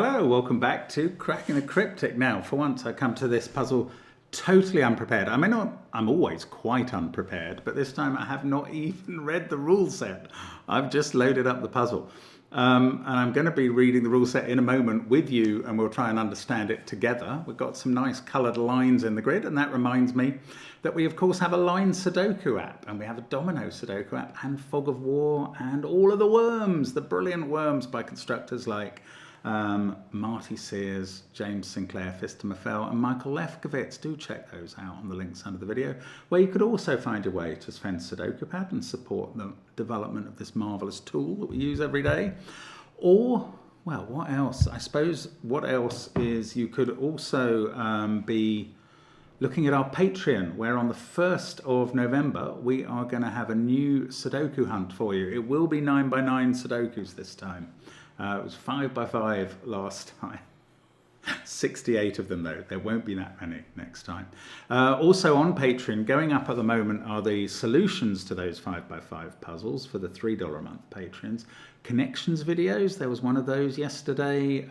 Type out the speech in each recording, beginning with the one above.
Hello, welcome back to Cracking a Cryptic. Now, for once I come to this puzzle totally unprepared. I mean, I'm always quite unprepared, but this time I have not even read the rule set. I've just loaded up the puzzle. And I'm going to be reading the rule set in a moment with you, and we'll try and understand it together. We've got some nice coloured lines in the grid, and that reminds me that we of course have a line Sudoku app, and we have a domino Sudoku app, and Fog of War, and all of the worms, the brilliant worms by constructors like Marty, Sears, James Sinclair, Phistomefel, and Michael Lefkowitz. Do check those out on the links under the video, where you could also find your way to SVEN'S SUDOKU PAD and support the development of this marvellous tool that we use every day. Or, well, what else? I suppose what else is you could also be looking at our Patreon, where on the 1st of November we are going to have a new Sudoku hunt for you. It will be 9x9 Sudokus this time. It was 5x5 last time. 68 of them though. There won't be that many next time. Also on Patreon, going up at the moment are the solutions to those 5x5 puzzles for the $3 a month patrons. Connections videos, there was one of those yesterday.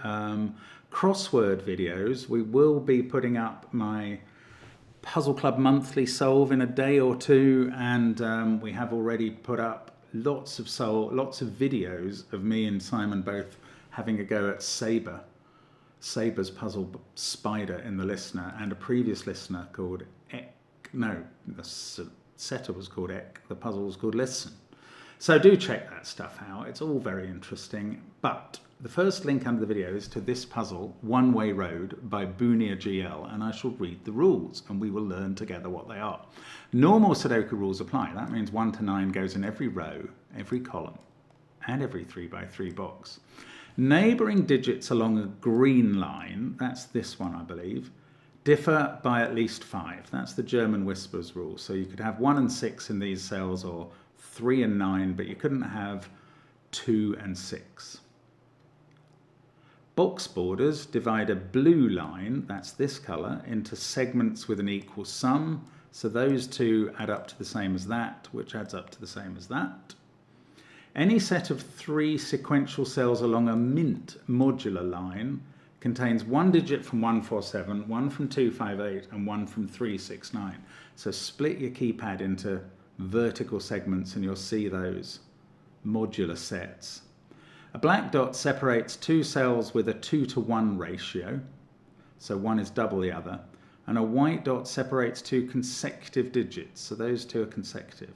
Crossword videos. We will be putting up my Puzzle Club monthly solve in a day or two, and we have already put up lots of videos of me and Simon both having a go at Saber's puzzle spider in the listener, and a previous listener called Ek. No, the setter was called Ek, the puzzle was called Listen. So do check that stuff out, it's all very interesting. But the first link under the video is to this puzzle, One Way Road by Boonia GL, and I shall read the rules and we will learn together what they are. Normal Sudoku rules apply. That means 1 to 9 goes in every row, every column, and every 3x3 box. Neighbouring digits along a green line, that's this one I believe, differ by at least 5. That's the German Whispers rule. So you could have 1 and 6 in these cells, or 3 and 9, but you couldn't have 2 and 6. Box borders divide a blue line, that's this colour, into segments with an equal sum. So those two add up to the same as that, which adds up to the same as that. Any set of 3 sequential cells along a mint modular line contains 1 digit from 147, 1 from 258, and 1 from 369. So split your keypad into vertical segments and you'll see those modular sets. A black dot separates 2 cells with a 2-to-1 ratio, so one is double the other, and a white dot separates 2 consecutive digits, so those two are consecutive.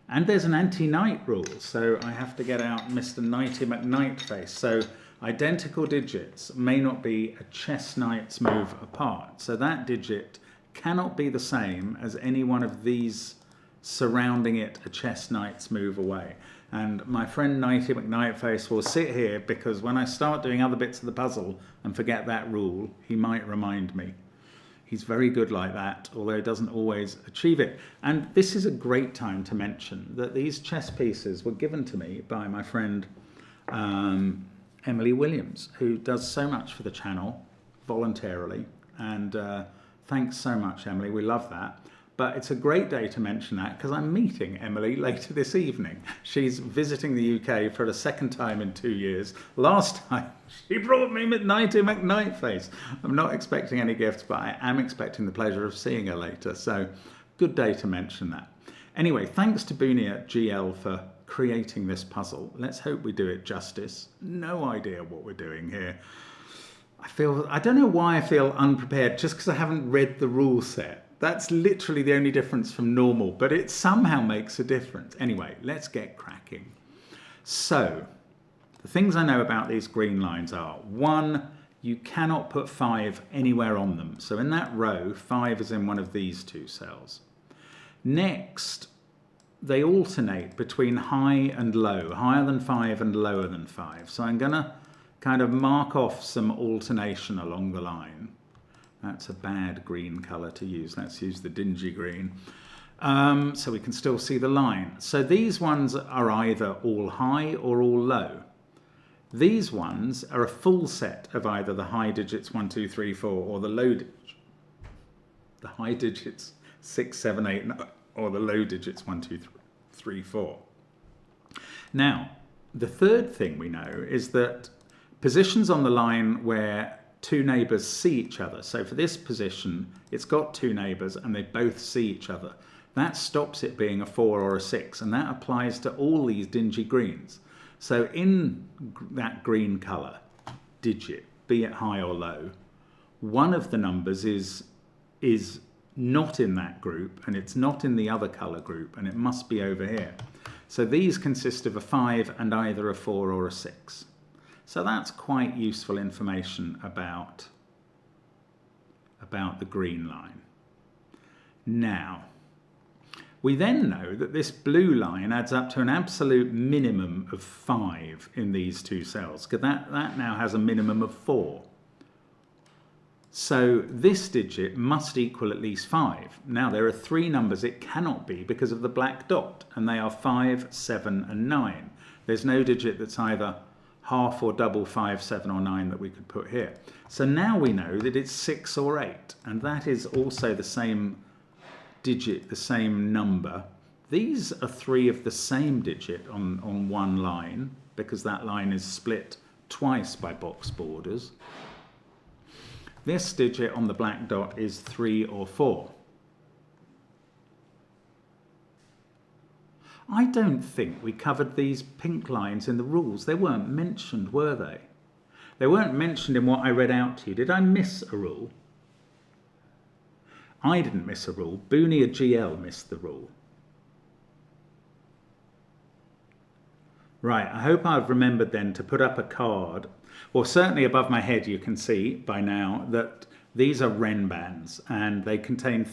And there's an anti-knight rule, so I have to get out Mr. Knighty McKnight face. So identical digits may not be a chess knight's move apart, so that digit cannot be the same as any one of these surrounding it a chess knight's move away. And my friend Knighty McKnightface will sit here, because when I start doing other bits of the puzzle and forget that rule, he might remind me. He's very good like that, although he doesn't always achieve it. And this is a great time to mention that these chess pieces were given to me by my friend Emily Williams, who does so much for the channel voluntarily. And thanks so much, Emily, we love that. But it's a great day to mention that because I'm meeting Emily later this evening. She's visiting the UK for the 2nd time in 2 years. Last time she brought me Knighty McKnightface. I'm not expecting any gifts, but I am expecting the pleasure of seeing her later. So good day to mention that. Anyway, thanks to Boonia GL for creating this puzzle. Let's hope we do it justice. No idea what we're doing here. I don't know why I feel unprepared, just because I haven't read the rule set. That's literally the only difference from normal, but it somehow makes a difference. Anyway, let's get cracking. So, the things I know about these green lines are, 1, you cannot put 5 anywhere on them. So in that row, 5 is in one of these 2 cells. Next, they alternate between high and low, higher than 5 and lower than 5. So I'm going to kind of mark off some alternation along the line. That's a bad green colour to use. Let's use the dingy green. So we can still see the line. So these ones are either all high or all low. These ones are a full set of either the high digits 1, 2, 3, 4 or the low digits. The high digits 6, 7, 8 or the low digits 1, 2, 3, 4. Now, the third thing we know is that Positions on the line where two neighbours see each other. So for this position, it's got two neighbours and they both see each other. That stops it being a 4 or a 6, and that applies to all these dingy greens. So in that green colour digit, be it high or low, one of the numbers is not in that group, and it's not in the other colour group, and it must be over here. So these consist of a 5 and either a 4 or a 6. So that's quite useful information about the green line. Now, we then know that this blue line adds up to an absolute minimum of 5 in these two cells, because that now has a minimum of 4. So this digit must equal at least 5. Now there are 3 numbers it cannot be because of the black dot, and they are 5, 7 and 9. There's no digit that's either half or double 5, 7 or 9 that we could put here. So now we know that it's 6 or 8, and that is also the same digit, the same number. These are 3 of the same digit on one line, because that line is split twice by box borders. This digit on the black dot is 3 or 4. I don't think we covered these pink lines in the rules. They weren't mentioned, were they? They weren't mentioned in what I read out to you. Did I miss a rule? I didn't miss a rule. Boonia GL missed the rule. Right, I hope I've remembered then to put up a card. Well, certainly above my head you can see by now that these are renbands, and they contain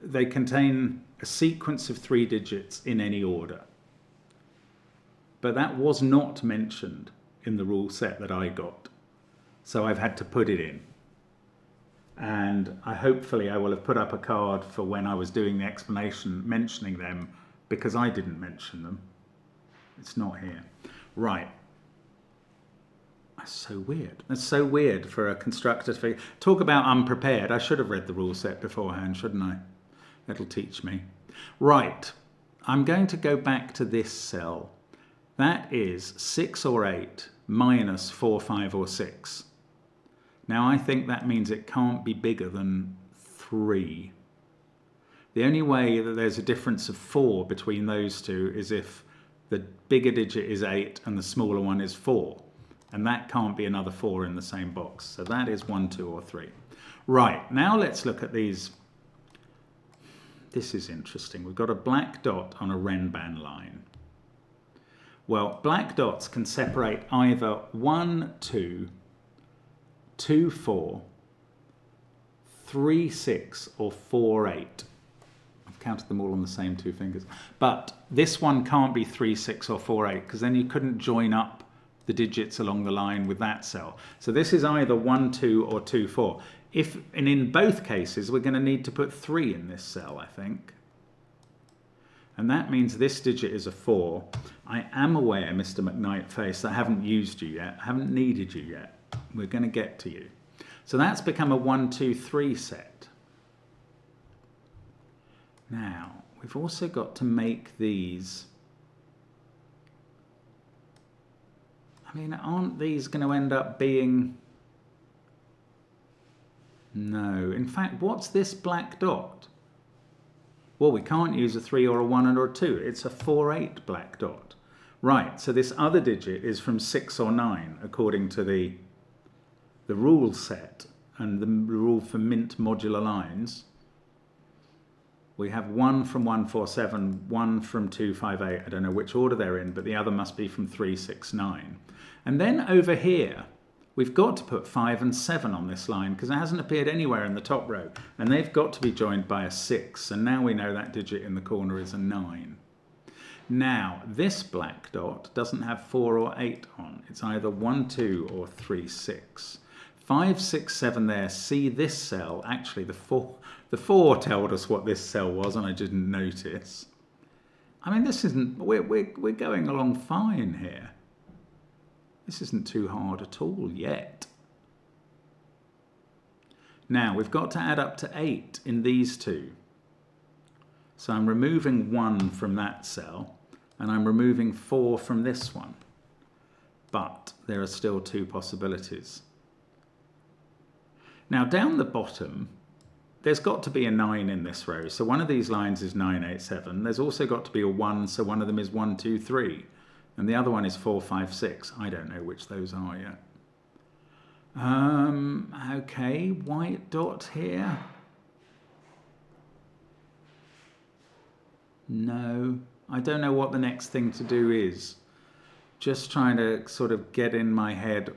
they contain a sequence of 3 digits in any order. But that was not mentioned in the rule set that I got, so I've had to put it in. And hopefully I will have put up a card for when I was doing the explanation mentioning them, because I didn't mention them. It's not here. Right. That's so weird. That's so weird for a constructor to talk about unprepared. I should have read the rule set beforehand, shouldn't I? That'll teach me. Right. I'm going to go back to this cell. That is 6 or 8 minus 4, 5 or 6. Now I think that means it can't be bigger than 3. The only way that there's a difference of 4 between those two is if the bigger digit is 8 and the smaller one is 4. And that can't be another 4 in the same box. So that is 1, 2 or 3. Right, now let's look at these. This is interesting. We've got a black dot on a renban line. Well, black dots can separate either 1, 2, 2, 4, 3, 6 or 4, 8. I've counted them all on the same 2 fingers. But this one can't be 3, 6 or 4, 8, because then you couldn't join up the digits along the line with that cell. So this is either 1, 2 or 2, 4. And in both cases, we're going to need to put 3 in this cell, I think. And that means this digit is a 4. I am aware, Mr. McKnightface, I haven't used you yet. I haven't needed you yet. We're going to get to you. So that's become a 1, 2, 3 set. Now, we've also got to make these. I mean, aren't these going to end up being... No. In fact, what's this black dot? Well, we can't use a 3 or a 1 or a 2. It's a 4, 8 black dot. Right, so this other digit is from 6 or 9, according to the rule set and the rule for mint modular lines. We have 1 from 147, 1 from 258. I don't know which order they're in, but the other must be from 369. And then over here, we've got to put 5 and 7 on this line because it hasn't appeared anywhere in the top row. And they've got to be joined by a 6. And now we know that digit in the corner is a 9. Now, this black dot doesn't have 4 or 8 on. It's either 1, 2 or 3, 6. 5, 6, 7 there. See this cell. Actually, the 4 told us what this cell was, and I didn't notice. I mean, this isn't... We're going along fine here. This isn't too hard at all yet. Now, we've got to add up to 8 in these two. So I'm removing 1 from that cell, and I'm removing 4 from this one. but there are still two possibilities. Now down the bottom, there's got to be a 9 in this row. So one of these lines is 9, 8, 7. There's also got to be a 1, so one of them is 1, 2, 3. And the other one is 4, 5, 6. I don't know which those are yet. Okay, white dot here. No, I don't know what the next thing to do is. Just trying to sort of get in my head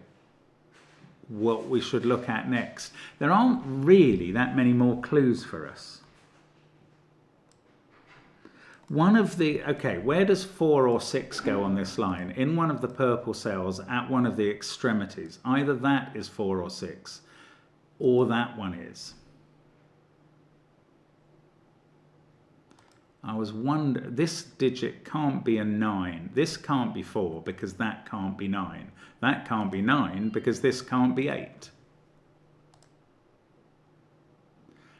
what we should look at next. There aren't really that many more clues for us. One of the, okay, where does 4 or 6 go on this line? In one of the purple cells at one of the extremities. Either that is 4 or 6, or that one is. I was wondering, this digit can't be a 9. This can't be 4 because that can't be 9. That can't be 9 because this can't be 8.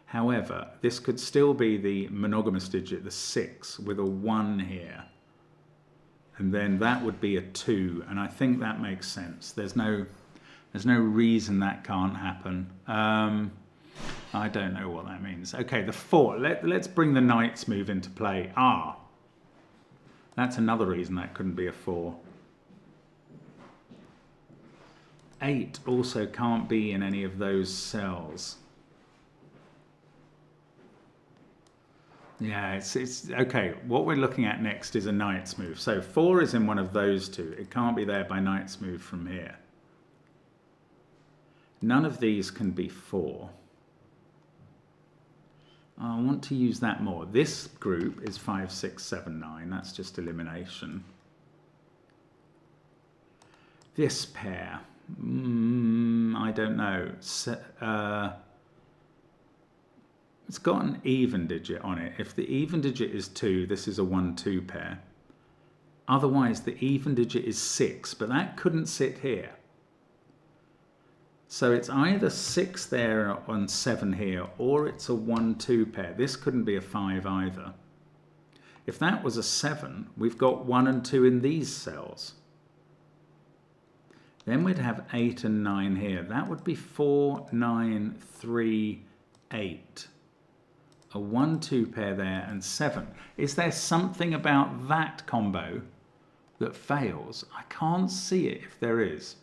However, this could still be the monogamous digit, the 6, with a 1 here. And then that would be a 2, and I think that makes sense. There's no reason that can't happen. I don't know what that means. Okay, the 4. Let's bring the knight's move into play. Ah, that's another reason that couldn't be a 4. 8 also can't be in any of those cells. Yeah, it's okay. What we're looking at next is a knight's move. So 4 is in one of those two. It can't be there by knight's move from here. None of these can be 4. I want to use that more. This group is 5, 6, 7, 9. That's just elimination. This pair, I don't know. It's got an even digit on it. If the even digit is 2, this is a 1, 2 pair. Otherwise, the even digit is 6, but that couldn't sit here. So it's either 6 there and 7 here, or it's a 1, 2 pair. This couldn't be a 5 either. If that was a 7, we've got 1 and 2 in these cells. Then we'd have 8 and 9 here. That would be 4, 9, 3, 8. A 1, 2 pair there and 7. Is there something about that combo that fails? I can't see it if there is.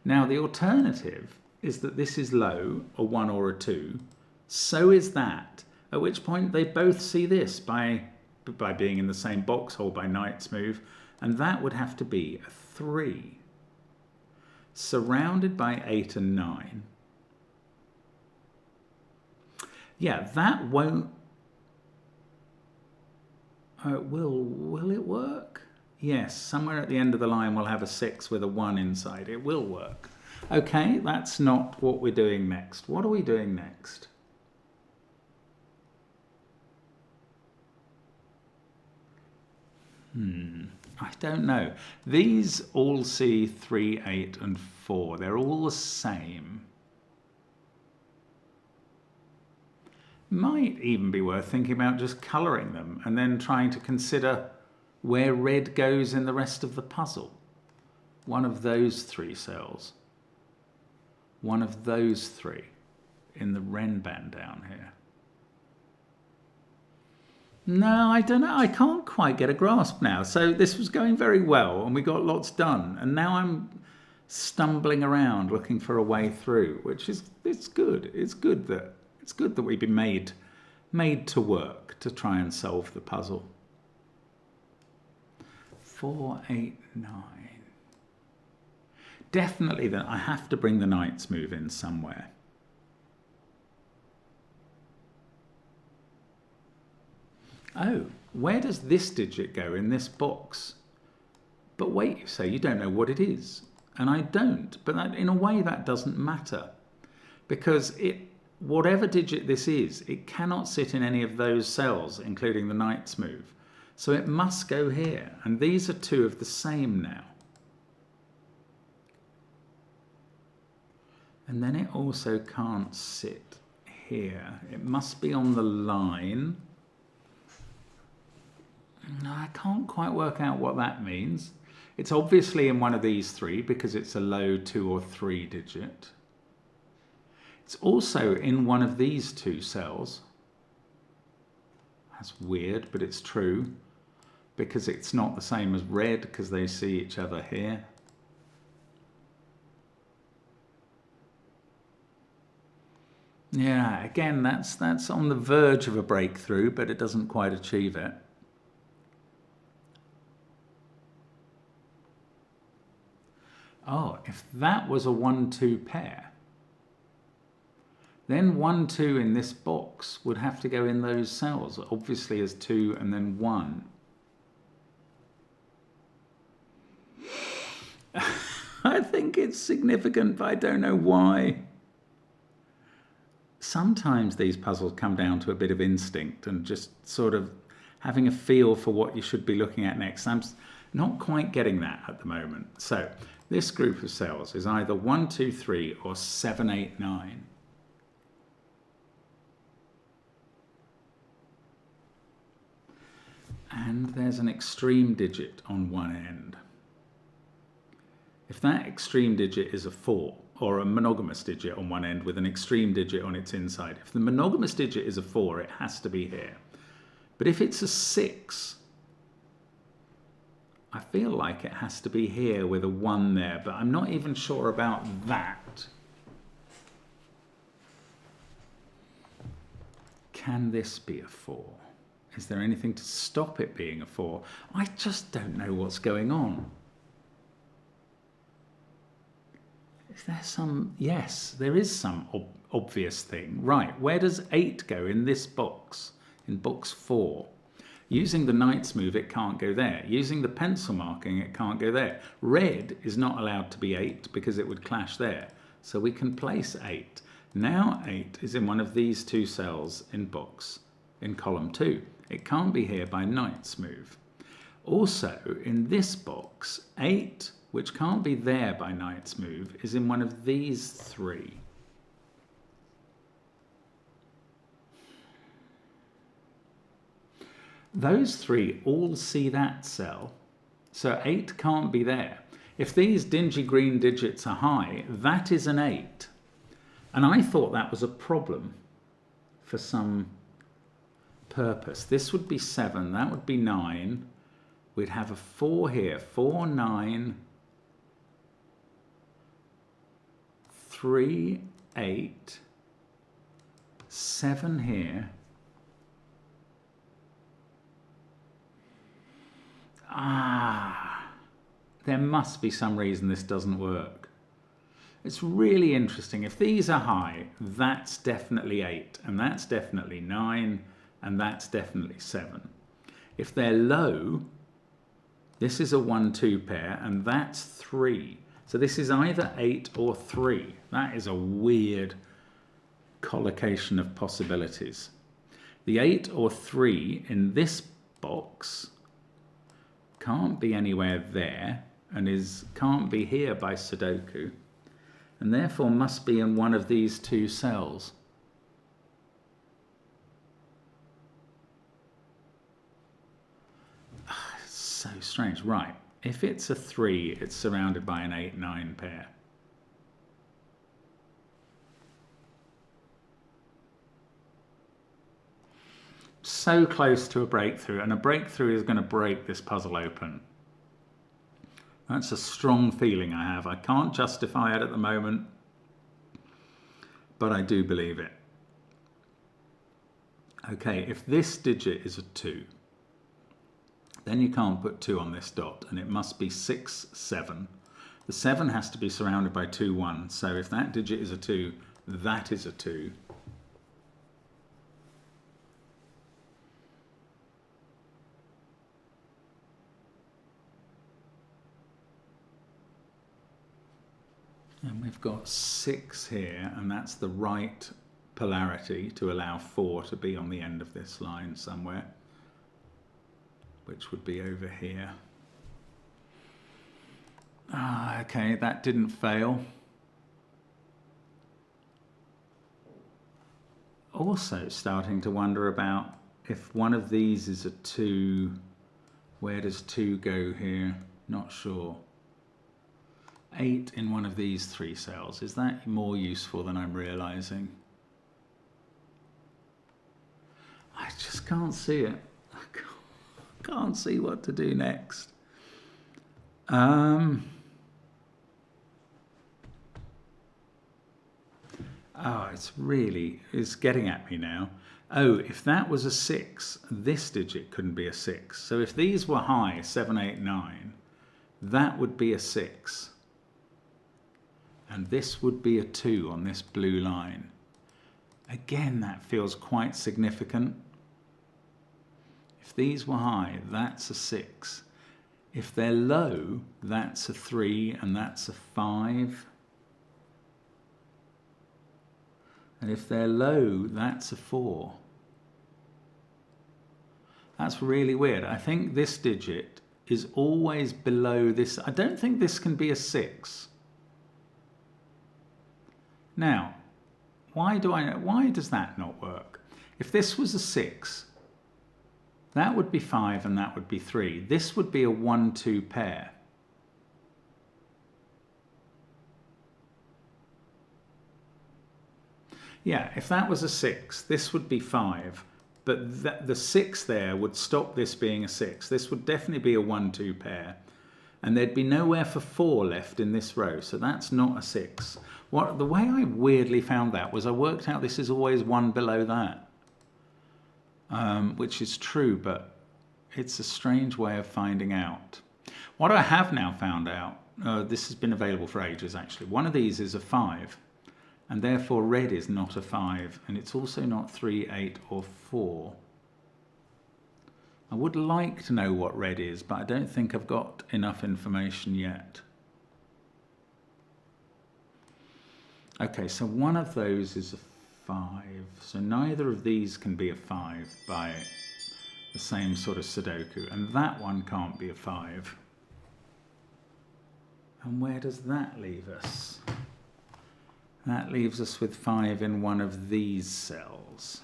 Now the alternative is that this is low, a 1 or a 2. So is that, at which point they both see this by being in the same box hole by knight's move, and that would have to be a 3. Surrounded by 8 and 9. Yeah, that won't... will it work? Yes, somewhere at the end of the line we'll have a 6 with a 1 inside. It will work. Okay, that's not what we're doing next. What are we doing next? I don't know. These all see 3, 8 and 4. They're all the same. Might even be worth thinking about just colouring them and then trying to consider where red goes in the rest of the puzzle. One of those 3 cells. One of those 3 in the Ren band down here. No, I don't know. I can't quite get a grasp now. So this was going very well and we got lots done. And now I'm stumbling around looking for a way through, which is, it's good. It's good that we've been made to work to try and solve the puzzle. 4, 8, 9. Definitely that I have to bring the knight's move in somewhere. Oh, where does this digit go in this box? But wait, you say, you don't know what it is. And I don't, but that, in a way that doesn't matter. Because whatever digit this is, it cannot sit in any of those cells, including the knight's move. So it must go here. And these are 2 of the same now. And then it also can't sit here. It must be on the line. No, I can't quite work out what that means. It's obviously in one of these three because it's a low 2 or 3 digit. It's also in one of these two cells. That's weird, but it's true because it's not the same as red because they see each other here. Yeah, again, that's on the verge of a breakthrough, but it doesn't quite achieve it. Oh, if that was a 1-2 pair, then 1, 2 in this box would have to go in those cells, obviously as 2 and then 1. I think it's significant, but I don't know why. Sometimes these puzzles come down to a bit of instinct and just sort of having a feel for what you should be looking at next. I'm not quite getting that at the moment. So this group of cells is either 1, 2, 3 or 7, 8, 9. And there's an extreme digit on one end. If that extreme digit is a 4, or a monogamous digit on one end with an extreme digit on its inside, if the monogamous digit is a 4, it has to be here. But if it's a 6, I feel like it has to be here with a 1 there, but I'm not even sure about that. Can this be a 4? Is there anything to stop it being a 4? I just don't know what's going on. Is there some? Yes, there is some obvious thing. Right, where does 8 go in this box? In box 4. Using the knight's move, it can't go there. Using the pencil marking, it can't go there. Red is not allowed to be 8 because it would clash there. So we can place 8. Now 8 is in one of these two cells in column 2. It can't be here by knight's move. Also, in this box, 8, which can't be there by knight's move, is in one of these three. Those three all see that cell, so 8 can't be there. If these dingy green digits are high, that is an 8. And I thought that was a problem for some purpose. This would be 7, that would be 9. We'd have a 4 here, 4, 9, 3, 8, 7 here. There must be some reason this doesn't work. It's really interesting. If these are high, that's definitely 8, and that's definitely 9, and that's definitely 7. If they're low, this is a 1-2 pair, and that's 3. So this is either 8 or 3. That is a weird collocation of possibilities. The 8 or 3 in this box can't be anywhere there and can't be here by Sudoku, and therefore must be in one of these two cells. So strange. Right, if it's a 3, it's surrounded by an 8-9 pair. So close to a breakthrough, and a breakthrough is going to break this puzzle open. That's a strong feeling I have. I can't justify it at the moment, but I do believe it. Okay, if this digit is a 2, then you can't put 2 on this dot, and it must be 6, 7. The 7 has to be surrounded by 2, 1. So if that digit is a 2, that is a 2. And we've got 6 here, and that's the right polarity to allow 4 to be on the end of this line somewhere, which would be over here. Okay, that didn't fail. Also starting to wonder about if one of these is a 2, where does 2 go here? Not sure. 8 in one of these 3 cells. Is that more useful than I'm realizing? I just can't see it. I can't see what to do next. Oh, it's getting at me now. Oh, if that was a 6, this digit couldn't be a 6. So if these were high, 7, 8, 9, that would be a 6. And this would be a 2 on this blue line. Again, that feels quite significant. If these were high, that's a 6. If they're low, that's a 3 and that's a 5. And if they're low, that's a 4. That's really weird. I think this digit is always below this. I don't think this can be a 6. Now, why does that not work? If this was a 6, that would be 5 and that would be 3. This would be a 1-2 pair. Yeah, if that was a 6, this would be 5, but the 6 there would stop this being a 6. This would definitely be a 1-2 pair, and there'd be nowhere for 4 left in this row, so that's not a 6. The way I weirdly found that was I worked out this is always 1 below that, which is true, but it's a strange way of finding out. What I have now found out, this has been available for ages actually, one of these is a 5. And therefore red is not a 5, and it's also not 3, 8 or 4. I would like to know what red is, but I don't think I've got enough information yet. Okay, so one of those is a 5, so neither of these can be a 5 by the same sort of Sudoku, and that one can't be a 5. And where does that leave us? That leaves us with 5 in one of these cells.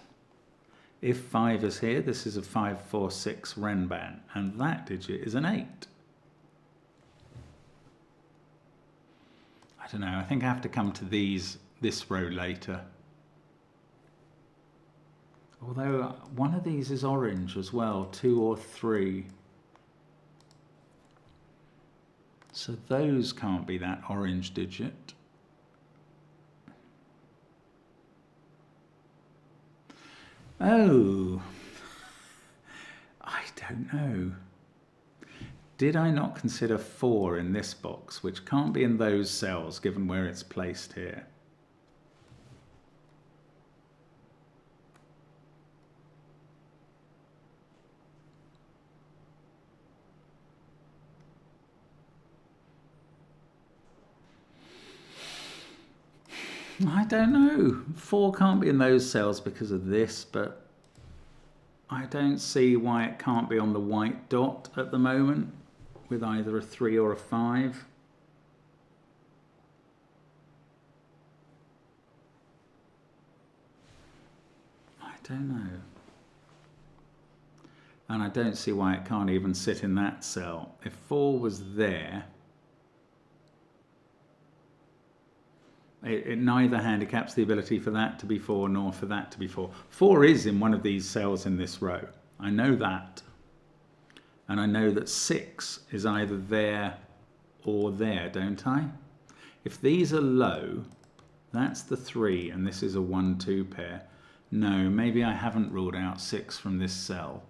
If 5 is here, this is a 5, 4, 6 Renban, and that digit is an 8. I don't know, I think I have to come to this row later. Although one of these is orange as well, 2 or 3. So those can't be that orange digit. Oh, I don't know. Did I not consider 4 in this box, which can't be in those cells given where it's placed here? I don't know. 4 can't be in those cells because of this, but I don't see why it can't be on the white dot at the moment with either a 3 or a 5. I don't know. And I don't see why it can't even sit in that cell. If 4 was there, it neither handicaps the ability for that to be 4 nor for that to be 4. 4 is in one of these cells in this row. I know that. And I know that 6 is either there or there, don't I? If these are low, that's the 3 and this is a 1-2 pair. No, maybe I haven't ruled out 6 from this cell.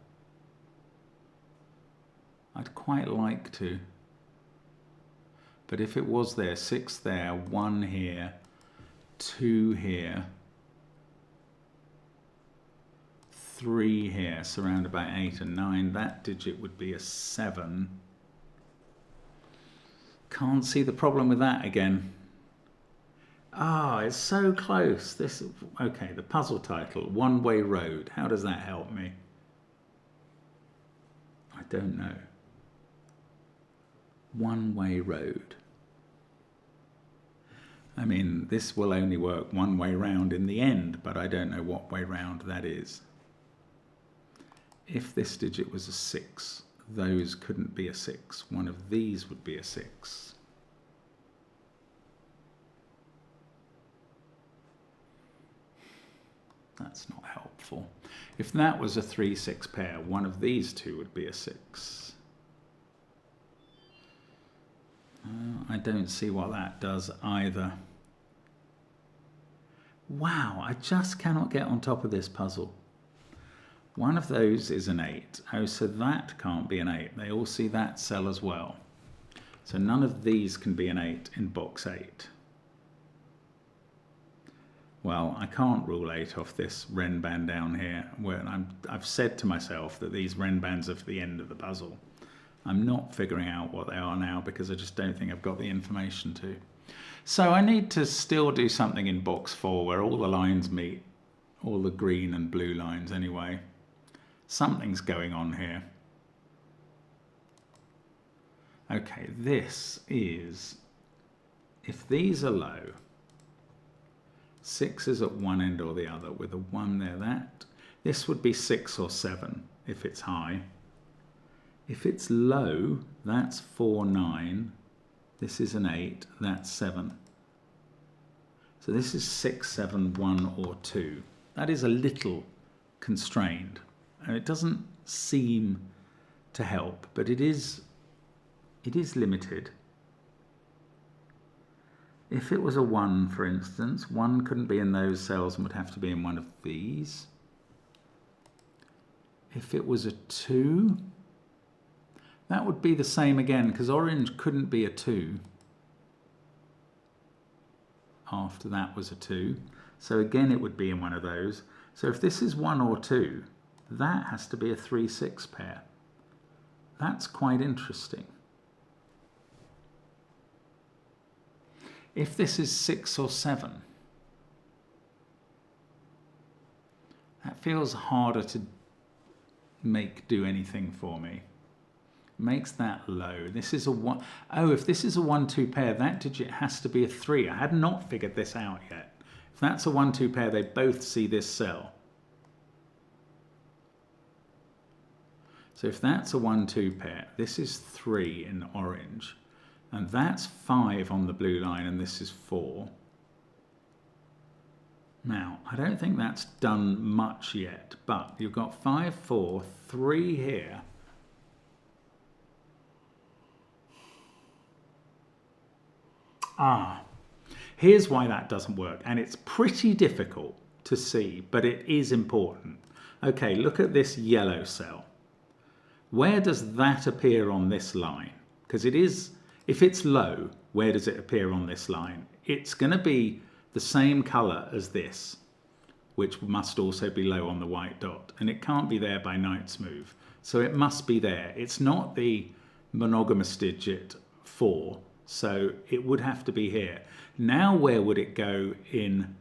I'd quite like to. But if it was there, 6 there, 1 here, 2 here, 3 here, surrounded by 8 and 9, that digit would be a 7. Can't see the problem with that again. Ah, it's so close. Okay, the puzzle title, One Way Road. How does that help me? I don't know. One Way Road. I mean, this will only work one way round in the end, but I don't know what way round that is. If this digit was a 6, those couldn't be a 6. One of these would be a 6. That's not helpful. If that was a 3-6 pair, one of these two would be a 6. I don't see what that does either. Wow, I just cannot get on top of this puzzle. One of those is an 8. Oh, so that can't be an 8. They all see that cell as well. So none of these can be an 8 in box 8. Well, I can't rule 8 off this Ren band down here, where I've said to myself that these Ren bands are for the end of the puzzle. I'm not figuring out what they are now because I just don't think I've got the information to. So I need to still do something in box 4 where all the lines meet, all the green and blue lines anyway. Something's going on here. Okay, this is, if these are low, 6 is at one end or the other with a 1 there. This would be 6 or 7 if it's high. If it's low, that's 4, 9. This is an 8, that's 7. So this is 6, 7, 1 or 2. That is a little constrained. And it doesn't seem to help, but it is limited. If it was a 1, for instance, 1 couldn't be in those cells and would have to be in one of these. If it was a 2, that would be the same again, because orange couldn't be a 2 after that was a 2. So again, it would be in one of those. So if this is 1 or 2, that has to be a 3-6 pair. That's quite interesting. If this is 6 or 7, that feels harder to make do anything for me. Makes that low. This is a 1. Oh, if this is a 1-2 pair, that digit has to be a 3. I had not figured this out yet. If that's a 1-2 pair, they both see this cell. So if that's a 1-2 pair, this is 3 in orange, and that's 5 on the blue line, and this is 4. Now, I don't think that's done much yet, but you've got 5, 4, 3 here. Here's why that doesn't work, and it's pretty difficult to see, but it is important. Okay, look at this yellow cell. Where does that appear on this line? Because it is, if it's low, where does it appear on this line? It's going to be the same color as this, which must also be low on the white dot, and it can't be there by Knight's move. So it must be there. It's not the monogamous digit 4, so it would have to be here. Now where would it go in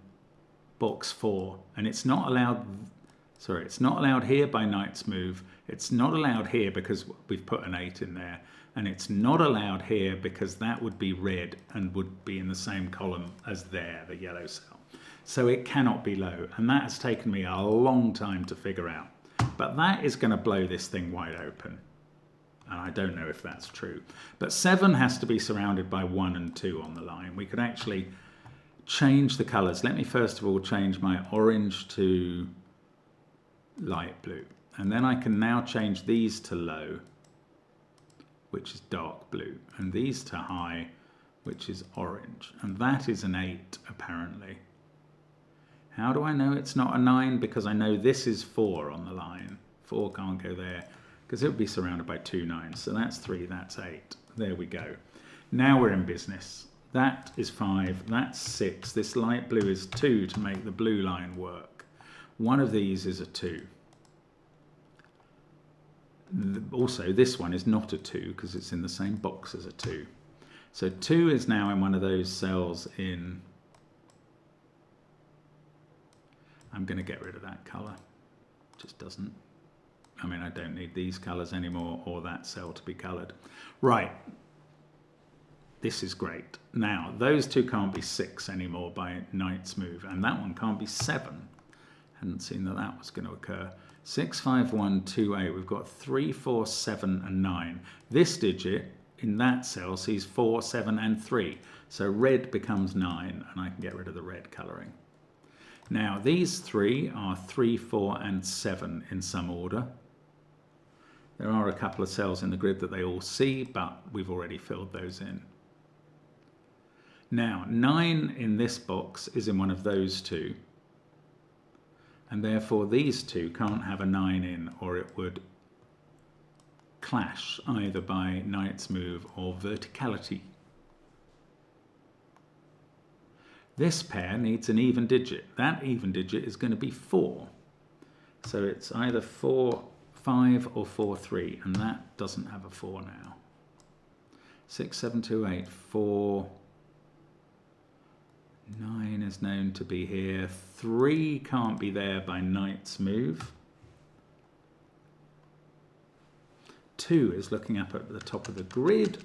box 4? And it's not allowed, sorry, it's not allowed here by Knight's move. It's not allowed here because we've put an 8 in there. And it's not allowed here because that would be red and would be in the same column as there, the yellow cell. So it cannot be low. And that has taken me a long time to figure out. But that is going to blow this thing wide open. And I don't know if that's true. But 7 has to be surrounded by 1 and 2 on the line. We could actually change the colors. Let me first of all change my orange to light blue. And then I can now change these to low, which is dark blue, and these to high, which is orange. And that is an 8, apparently. How do I know it's not a 9? Because I know this is 4 on the line. 4 can't go there, because it would be surrounded by 2 9s. So that's 3, that's 8. There we go. Now we're in business. That is 5, that's 6. This light blue is 2 to make the blue line work. One of these is a 2. Also, this one is not a 2 because it's in the same box as a 2. So 2 is now in one of those cells in... I'm going to get rid of that colour. Just doesn't... I mean, I don't need these colours anymore or that cell to be coloured. Right. This is great. Now, those two can't be 6 anymore by Knight's move, and that one can't be 7. Hadn't seen that that was going to occur. 6, 5, 1, 2, 8. We've got 3, 4, 7, and 9. This digit in that cell sees 4, 7, and 3. So red becomes 9, and I can get rid of the red colouring. Now, these three are 3, 4, and 7 in some order. There are a couple of cells in the grid that they all see, but we've already filled those in. Now, 9 in this box is in one of those two, and therefore these two can't have a 9 in, or it would clash either by knight's move or verticality. This pair needs an even digit. That even digit is going to be 4. So it's either 4, 5 or 4, 3, and that doesn't have a 4 now. 6, 7, 2, 8, 4. 9 is known to be here. 3 can't be there by knight's move. 2 is looking up at the top of the grid.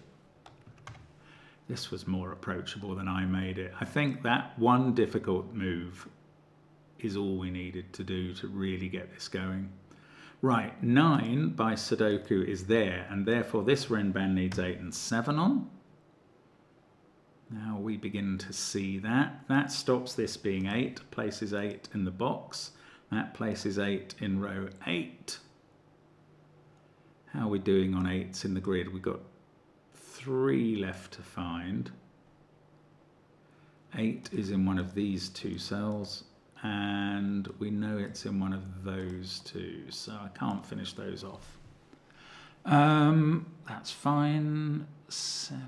This was more approachable than I made it. I think that one difficult move is all we needed to do to really get this going. Right, 9 by Sudoku is there, and therefore this Renban needs 8 and 7 on. Now we begin to see that. That stops this being 8, places 8 in the box. That places 8 in row 8. How are we doing on 8s in the grid? We've got 3 left to find. 8 is in one of these two cells, and we know it's in one of those two, so I can't finish those off. That's fine. 7.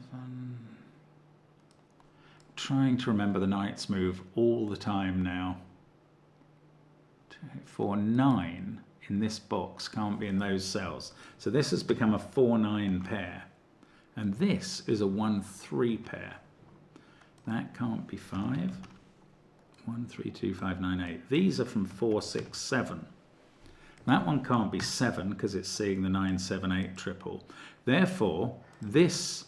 Trying to remember the knight's move all the time now. 2, 8, 4, 9 in this box can't be in those cells. So this has become a 4-9 pair. And this is a 1-3 pair. That can't be 5. 1, 3, 2, 5, 9, 8. These are from 4, 6, 7. That one can't be 7 because it's seeing the 9, 7, 8 triple. Therefore, this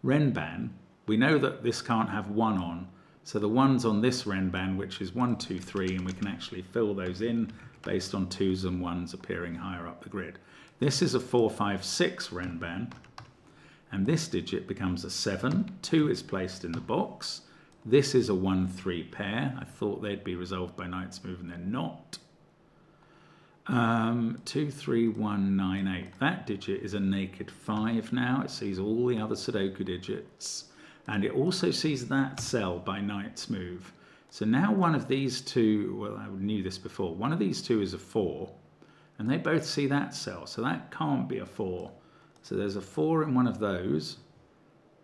Renban, we know that this can't have 1 on. So the 1's on this Renban, which is 1, 2, 3, and we can actually fill those in based on 2's and 1's appearing higher up the grid. This is a 4, 5, 6 Renban. And this digit becomes a 7. 2 is placed in the box. This is a 1-3 pair. I thought they'd be resolved by knight's move, and they're not. 2, 3, 1, 9, 8. That digit is a naked 5 now. It sees all the other Sudoku digits. And it also sees that cell by knight's move. So now one of these two, well, I knew this before. One of these two is a 4. And they both see that cell. So that can't be a 4. So there's a 4 in one of those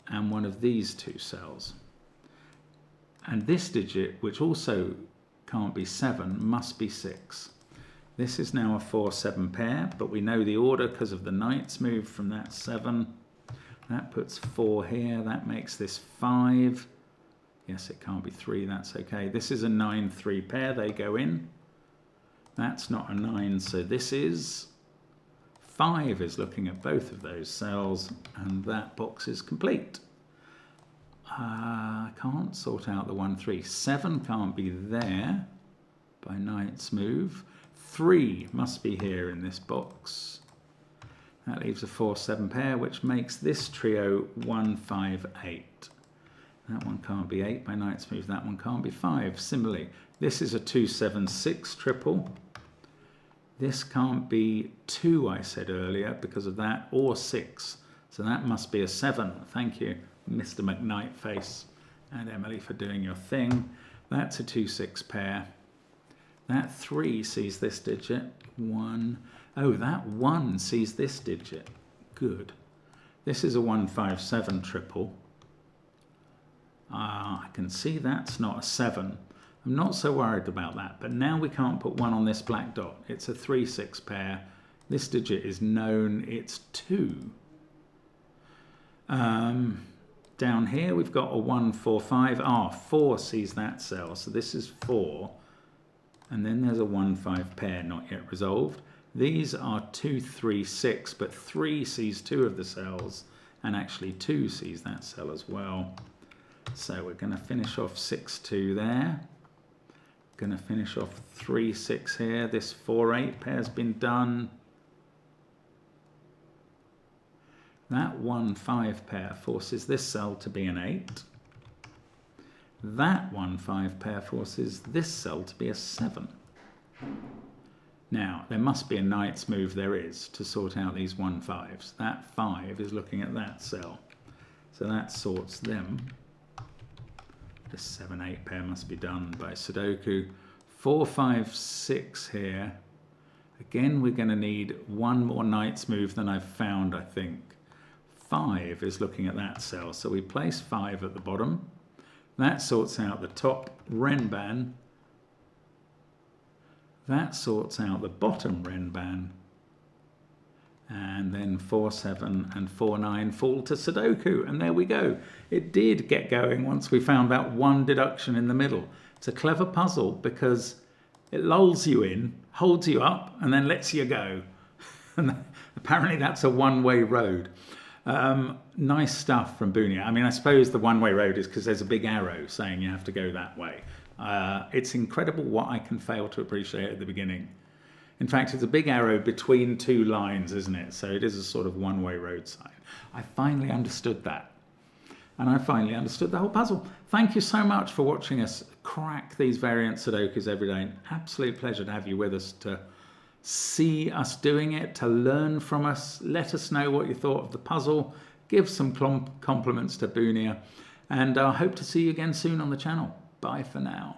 and one of these two cells. And this digit, which also can't be 7, must be 6. This is now a 4-7 pair, but we know the order because of the knight's move from that 7. That puts 4 here. That makes this 5. Yes, it can't be 3. That's okay. This is a 9-3 pair. They go in. That's not a 9, so this is... 5 is looking at both of those cells, and that box is complete. I can't sort out the 1-3. 7 can't be there by knight's move. 3 must be here in this box. That leaves a 4-7 pair, which makes this trio 1, 5, 8. That one can't be 8 by knight's move. That one can't be 5. Similarly, this is a 2, 7, 6 triple. This can't be 2, I said earlier, because of that, or 6. So that must be a 7. Thank you, Mr. McKnightface and Emily, for doing your thing. That's a 2-6 pair. That 3 sees this digit. 1. Oh, that 1 sees this digit. Good. This is a 1, 5, 7 triple. I can see that's not a 7. I'm not so worried about that, but now we can't put 1 on this black dot. It's a 3-6 pair. This digit is known, it's 2. Down here we've got a 1, 4, 5. 4 sees that cell, so this is 4. And then there's a 1, 5 pair not yet resolved. These are 2, 3, 6, but 3 sees 2 of the cells, and actually 2 sees that cell as well. So we're going to finish off 6, 2 there. Going to finish off 3, 6 here. This 4, 8 pair's been done. That 1, 5 pair forces this cell to be an 8. That 1, 5 pair forces this cell to be a 7. Now, there must be a knight's move, there is, to sort out these 1, 5s. That 5 is looking at that cell. So that sorts them. This 7, 8 pair must be done by Sudoku. 4, 5, 6 here. Again, we're going to need one more knight's move than I've found, I think. 5 is looking at that cell. So we place 5 at the bottom. That sorts out the top renban. That sorts out the bottom renban. And then 4, 7 and 4, 9 fall to Sudoku. And there we go. It did get going once we found that one deduction in the middle. It's a clever puzzle because it lulls you in, holds you up, and then lets you go. And apparently that's a one-way road. Nice stuff from Bunia. I mean, I suppose the one-way road is because there's a big arrow saying you have to go that way. It's incredible what I can fail to appreciate at the beginning. In fact, it's a big arrow between 2 lines, isn't it? So it is a sort of one-way road sign. I finally understood that. And I finally understood the whole puzzle. Thank you so much for watching us crack these variant Sudokus every day. An absolute pleasure to have you with us, to see us doing it, to learn from us. Let us know what you thought of the puzzle. Give some compliments to Bunia. And I hope to see you again soon on the channel. Bye for now.